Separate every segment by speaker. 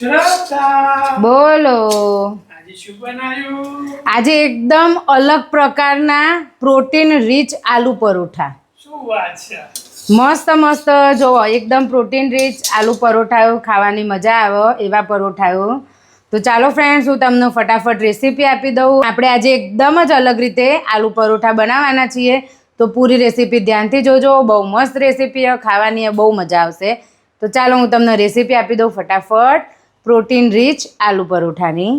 Speaker 1: બોલો આજે એકદમ અલગ પ્રકારના પ્રોટીન રીચ આલુ પરોઠા.
Speaker 2: શું વાત છે?
Speaker 1: મસ્ત મસ્ત જોવો, એકદમ પ્રોટીન રીચ આલુ પરોઠાઓ ખાવાની મજા આવે એવા પરોઠાઓ. તો ચાલો ફ્રેન્ડ્સ, હું તમને ફટાફટ રેસીપી આપી દઉં. આપણે આજે એકદમ જ અલગ રીતે આલુ પરોઠા બનાવવાના છીએ, તો પૂરી રેસીપી ધ્યાનથી જોજો. બહુ મસ્ત રેસીપી ખાવાની, બહુ મજા આવશે. તો ચાલો હું તમને રેસીપી આપી દઉં ફટાફટ પ્રોટીન રીચ આલુ પરોઠાની.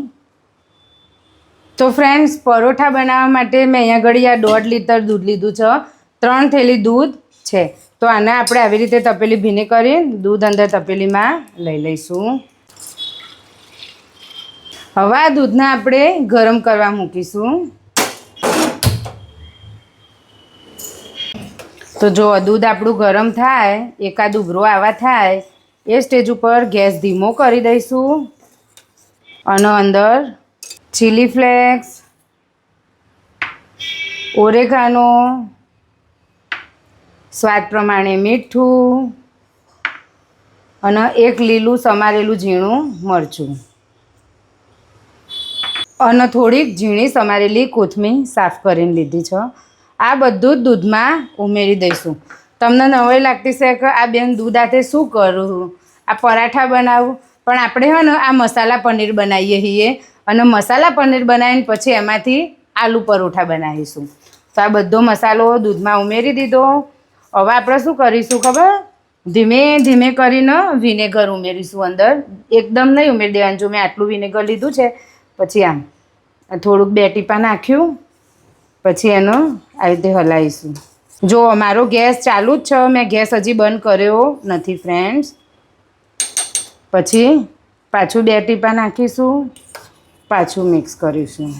Speaker 1: તો ફ્રેન્ડ્સ, પરોઠા બનાવવા માટે મેં અહીંયા ઘડી આ 1.5 લીટર દૂધ લીધું છે. 3 થેલી દૂધ છે. તો આને આપણે આવી રીતે તપેલી ભીની કરી દૂધ અંદર તપેલીમાં લઈ લઈશું. હવે આ દૂધને આપણે ગરમ કરવા મૂકીશું. તો જો દૂધ આપણું ગરમ થાય, એકાદ ઉભરો આવા થાય, એ સ્ટેજ ઉપર ગેસ ધીમો કરી દઈશું. અને અંદર ચીલી ફ્લેક્સ, ઓરેગાનો, સ્વાદ પ્રમાણે મીઠું અને એક લીલું સમારેલું ઝીણું મરચું અને થોડીક ઝીણી સમારેલી કોથમીર સાફ કરીને લીધી છે. આ બધું જ દૂધમાં ઉમેરી દઈશું. તમને નવાઈ લાગતી છે કે આ બેન દૂધ હાથે શું કરું, આ પરાઠા બનાવું, પણ આપણે હે ને આ મસાલા પનીર બનાવીએ છીએ અને મસાલા પનીર બનાવીને પછી એમાંથી આલુ પરોઠા બનાવીશું. તો આ બધો મસાલો દૂધમાં ઉમેરી દીધો. હવે આપણે શું કરીશું ખબર? ધીમે ધીમે કરીને વિનેગર ઉમેરીશું અંદર. એકદમ નહીં ઉમેરી દેવાનું. જો મેં આટલું વિનેગર લીધું છે, પછી આમ થોડુંક 2 ટીપા નાખ્યું, પછી એનો આવી રીતે હલાવીશું. જો મારો ગેસ ચાલુ જ છે, મેં ગેસ હજી બંધ કર્યો નથી ફ્રેન્ડ્સ. પછી પાછું 2 ટીપા નાખીશું, પાછું મિક્સ કરીશું.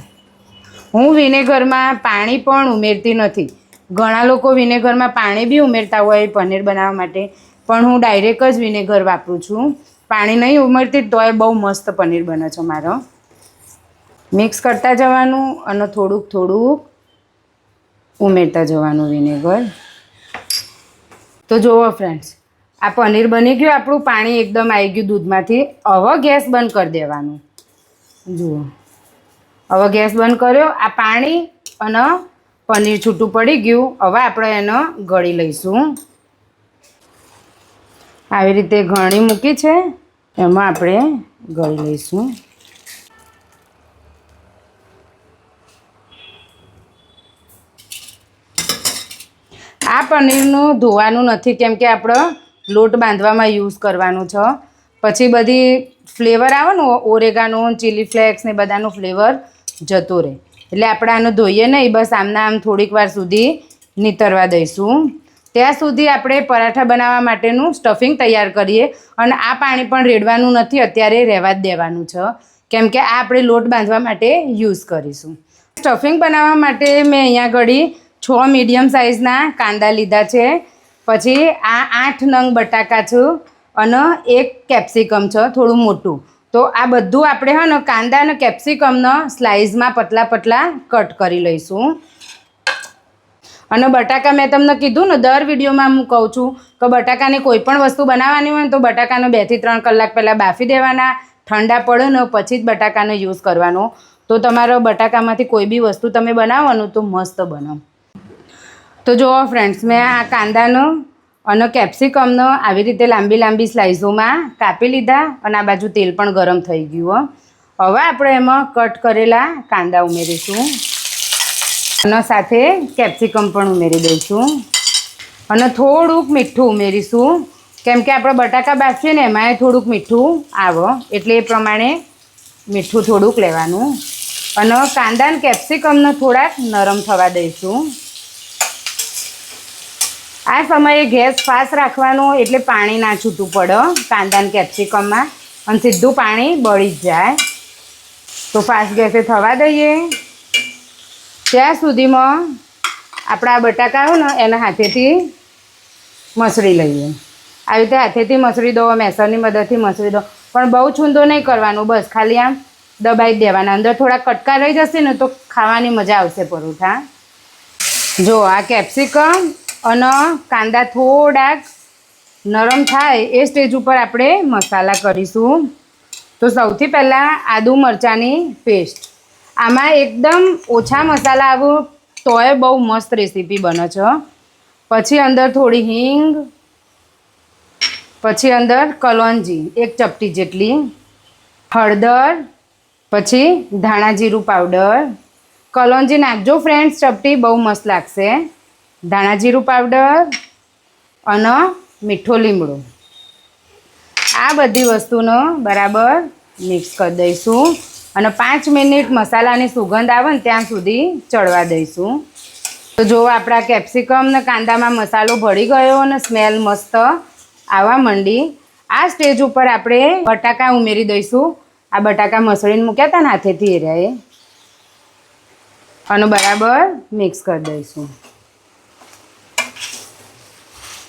Speaker 1: હું વિનેગરમાં પાણી પણ ઉમેરતી નથી. ઘણા લોકો વિનેગરમાં પાણી બી ઉમેરતા હોય પનીર બનાવવા માટે, પણ હું ડાયરેક્ટ જ વિનેગર વાપરું છું. પાણી નહીં ઉમેરતી તોય બહુ મસ્ત પનીર બને છે મારો. મિક્સ કરતા જવાનું અને થોડુંક થોડુંક ઉમેરતા જવાનું વિનેગર. તો જુઓ ફ્રેન્ડ્સ, આ પનીર બની ગયું આપણું. પાણી એકદમ આવી ગયું દૂધમાંથી. હવે ગેસ બંધ કરી દેવાનું. જુઓ, હવે ગેસ બંધ કર્યો. આ પાણી અને પનીર છૂટું પડી ગયું. હવે આપણે એને ગળી લઈશું. આવી રીતે ગળી મૂકી છે, એમાં આપણે ગળી લઈશું. આ પનીરનું ધોવાનું નથી, કેમ કે આપણે લોટ બાંધવામાં યુઝ કરવાનું છે. પછી બધી ફ્લેવર આવે ને, ઓરેગાનો, ચીલી ફ્લેક્સ ને બધાનો ફ્લેવર જતો રહે. એટલે આપણે આને ધોઈએ નહીં, બસ આમના આમ થોડીક વાર સુધી નીતરવા દઈશું. ત્યાં સુધી આપણે પરાઠા બનાવવા માટેનું સ્ટફિંગ તૈયાર કરીએ. અને આ પાણી પણ રેડવાનું નથી, અત્યારે રહેવા જ દેવાનું છે, કેમ કે આ આપણે લોટ બાંધવા માટે યુઝ કરીશું. સ્ટફિંગ બનાવવા માટે મેં અહીંયા ઘડી 6 મીડિયમ સાઇઝના કાંદા લીધા છે. પછી આ 8 નંગ બટાકા છે અને 1 કેપ્સિકમ છે થોડું મોટું. તો આ બધું આપણે હે ને કાંદા અને કેપ્સિકમને સ્લાઇસમાં પતલા પતલા કટ કરી લઈશું. અને બટાકા મેં તમને કીધું ને, દર વિડીયોમાં હું કહું છું કે બટાકાની કોઈ પણ વસ્તુ બનાવવાની હોય ને તો બટાકાનો 2 થી 3 કલાક પહેલાં બાફી દેવાના. ઠંડા પડે ને પછી જ બટાકાનો યુઝ કરવાનો. તો તમારો બટાકામાંથી કોઈ બી વસ્તુ તમે બનાવવાનું તો મસ્ત બનો. તો જુઓ ફ્રેન્ડ્સ, મેં આ કાંદાનો અને કેપ્સિકમનો આવી રીતે લાંબી લાંબી સ્લાઇસોમાં કાપી લીધા. અને આ બાજુ તેલ પણ ગરમ થઈ ગયું. હવે આપણે એમાં કટ કરેલા કાંદા ઉમેરીશું અને સાથે કેપ્સિકમ પણ ઉમેરી દઈશું. અને થોડુંક મીઠું ઉમેરીશું, કેમ કે આપણે બટાકા બાફીએ ને એમાંય થોડુંક મીઠું આવે, એટલે એ પ્રમાણે મીઠું થોડુંક લેવાનું. અને કાંદા અને કેપ્સિકમને થોડાક નરમ થવા દઈશું. આ સમયે ગેસ ફાસ્ટ રાખવાનો, એટલે પાણી ના છૂટું પડે કાંદા અને કેપ્સિકમમાં, અને સીધું પાણી બળી જ જાય. તો ફાસ્ટ ગેસે થવા દઈએ. ત્યાં સુધીમાં આપણા બટાકા હોય ને એના હાથેથી મસળી લઈએ. આવી રીતે હાથેથી મસળી દો, મેસરની મદદથી મસળી દો, પણ બહુ છૂંદો નહીં કરવાનો. બસ ખાલી આમ દબાઈ દેવાના. અંદર થોડા કટકા રહી જશે ને તો ખાવાની મજા આવશે પરોઠા. જો આ કેપ્સિકમ અને કાંદા થોડાક નરમ થાય એ સ્ટેજ ઉપર આપણે મસાલા કરીશું. તો સૌથી પહેલાં આદુ મરચાંની પેસ્ટ. આમાં એકદમ ઓછા મસાલા આવું તોય બહુ મસ્ત રેસીપી બને છે. પછી અંદર થોડી હિંગ, પછી અંદર કલોંજી 1 ચપટી જેટલી, હળદર, પછી ધાણા જીરું પાવડર. કલોંજી નાખજો ફ્રેન્ડ્સ, ચપટી બહુ મસ્ત લાગશે. ધાણા જીરું પાવડર અને મીઠો લીમડો. આ બધી વસ્તુનો બરાબર મિક્સ કરી દઈશું અને 5 મિનિટ મસાલાની સુગંધ આવે ને ત્યાં સુધી ચડવા દઈશું. તો જો આપણા કેપ્સિકમ ને કાંદામાં મસાલો ભળી ગયો અને સ્મેલ મસ્ત આવવા માંડી. આ સ્ટેજ ઉપર આપણે બટાકા ઉમેરી દઈશું. આ બટાકા મસળીને મૂક્યા હતા ને હાથેથી એર્યા એ, અને બરાબર મિક્સ કરી દઈશું.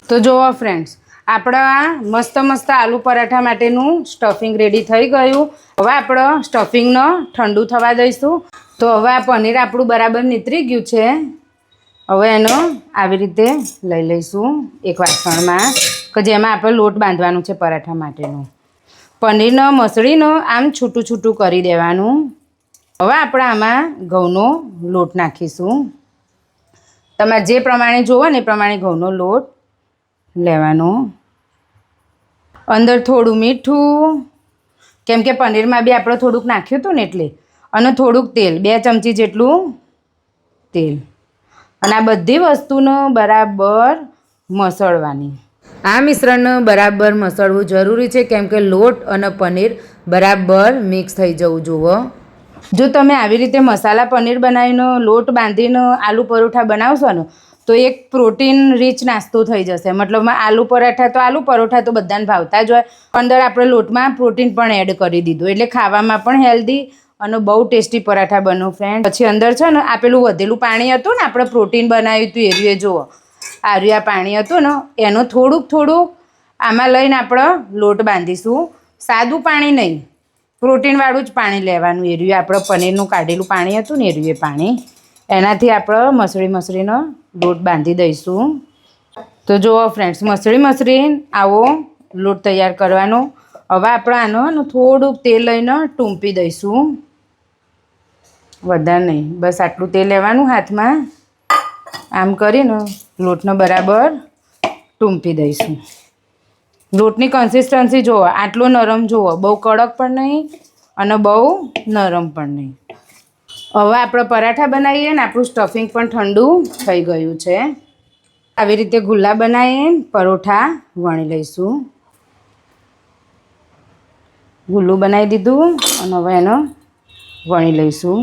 Speaker 1: તો જુઓ ફ્રેન્ડ્સ, આપણા મસ્ત મસ્ત આલુ પરાઠા માટેનું સ્ટફિંગ રેડી થઈ ગયું. હવે આપણે સ્ટફિંગને ઠંડુ થવા દઈશું. તો હવે આ પનીર આપણું બરાબર નીતરી ગયું છે. હવે એનો આવી રીતે લઈ લઈશું એક વાસણમાં કે જેમાં આપણે લોટ બાંધવાનું છે પરાઠા માટેનું. પનીરનો મસળીનો આમ છૂટું છૂટું કરી દેવાનું. હવે આપણે આમાં ઘઉંનો લોટ નાખીશું. તમારે જે પ્રમાણે જોવો ને એ પ્રમાણે ઘઉંનો લોટ લેવાનો. અંદર થોડું મીઠું, કેમ કે પનીરમાં બી આપણે થોડુંક નાખ્યું હતું ને એટલે, અને થોડુંક તેલ 2 ચમચી જેટલું તેલ. અને આ બધી વસ્તુનો બરાબર મસળવાની. આ મિશ્રણને બરાબર મસળવું જરૂરી છે, કેમ કે લોટ અને પનીર બરાબર મિક્સ થઈ જવું જુઓ. જો તમે આવી રીતે મસાલા પનીર બનાવીને લોટ બાંધીને આલુ પરોઠા બનાવશો ને તો એક પ્રોટીન રીચ નાસ્તો થઈ જશે. મતલબ આલુ પરોઠા તો બધાને ભાવતા જ હોય. અંદર આપણે લોટમાં પ્રોટીન પણ એડ કરી દીધું એટલે ખાવામાં પણ હેલ્ધી અને બહુ ટેસ્ટી પરાઠા બનો ફ્રેન્ડ. પછી અંદર છે ને આ પેલું વધેલું પાણી હતું ને આપણે પ્રોટીન બનાવ્યું હતું એરિયે જુઓ, આ પાણી હતું ને એનું થોડુંક આમાં લઈને આપણે લોટ બાંધીશું. સાદું પાણી નહીં, પ્રોટીનવાળું જ પાણી લેવાનું. એરિયું આપણે પનીરનું કાઢેલું પાણી હતું ને એરિયે પાણી, એનાથી આપણે મસળીનો લોટ બાંધી દઈશું. તો જુઓ ફ્રેન્ડ્સ, મસળી આવો લોટ તૈયાર કરવાનો. હવે આપણે આનો થોડુંક તેલ લઈને ટૂંપી દઈશું. વધારે નહીં, બસ આટલું તેલ લેવાનું હાથમાં, આમ કરીને લોટનો બરાબર ટૂંપી દઈશું. લોટની કન્સિસ્ટન્સી જુઓ, આટલો નરમ જુઓ, બહુ કડક પણ નહીં અને બહુ નરમ પણ નહીં. હવે આપણે પરાઠા બનાવીએ ને આપણું સ્ટફિંગ પણ ઠંડુ થઈ ગયું છે. આવી રીતે ગુલ્લા બનાવીને પરોઠા વણી લઈશું. ગુલ્લું બનાવી દીધું અને હવે એનો વણી લઈશું.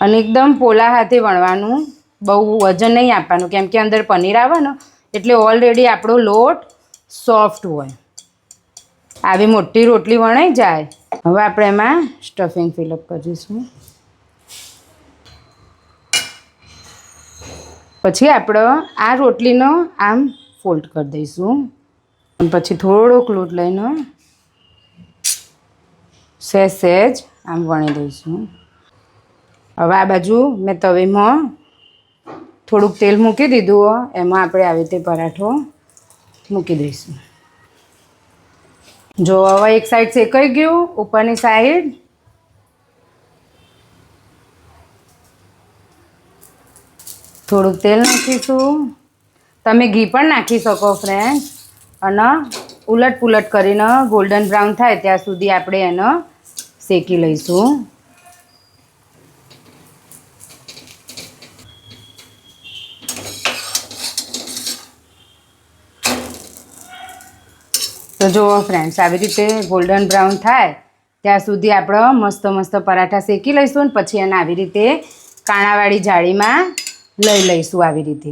Speaker 1: અને એકદમ પોલા હાથે વણવાનું, બહુ વજન નહીં આપવાનું, કેમ કે અંદર પનીર આવે ને એટલે ઓલરેડી આપણો લોટ સોફ્ટ હોય. આવી મોટી રોટલી વણાઈ જાય. હવે આપણે એમાં સ્ટફિંગ ફિલઅપ કરીશું. પછી આપણે આ રોટલીનો આમ ફોલ્ડ કરી દઈશું. પછી થોડોક લોટ લઈને સહેજ આમ વણી દઈશું. હવે આ બાજુ મેં તવીમાં થોડુંક તેલ મૂકી દીધું, એમાં આપણે આવી રીતે પરાઠો મૂકી દઈશું. જો હવે એક સાઈડ શેકાઈ ગયું, ઉપરની સાઈડ થોડુંક તેલ નાખીશું. તમે ઘી પણ નાખી શકો ફ્રેન્ડ. અને ઉલટ પુલટ કરીને ગોલ્ડન બ્રાઉન થાય ત્યાં સુધી આપણે એને શેકી લઈશું. તો જુઓ ફ્રેન્ડ્સ, આવી રીતે ગોલ્ડન બ્રાઉન થાય ત્યાં સુધી આપણે મસ્ત પરાઠા શેકી લઈશું. પછી એને આવી રીતે કાણાવાળી જાળીમાં લઈ લઈશું. આવી રીતે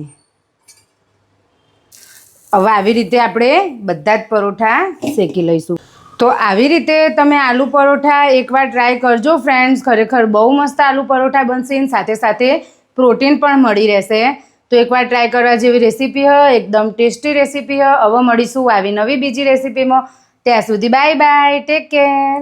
Speaker 1: હવે આવી રીતે આપણે બધા જ પરોઠા શેકી લઈશું. તો આવી રીતે તમે આલુ પરોઠા એકવાર ટ્રાય કરજો ફ્રેન્ડ્સ. ખરેખર બહુ મસ્ત આલુ પરોઠા બનશે, સાથે સાથે પ્રોટીન પણ મળી રહેશે. તો એકવાર ટ્રાય કરવા જેવી રેસીપી હોય, એકદમ ટેસ્ટી રેસીપી હોય. હવે મળીશું આવી નવી બીજી રેસીપીમાં. ત્યાં સુધી બાય બાય, ટેક કેર.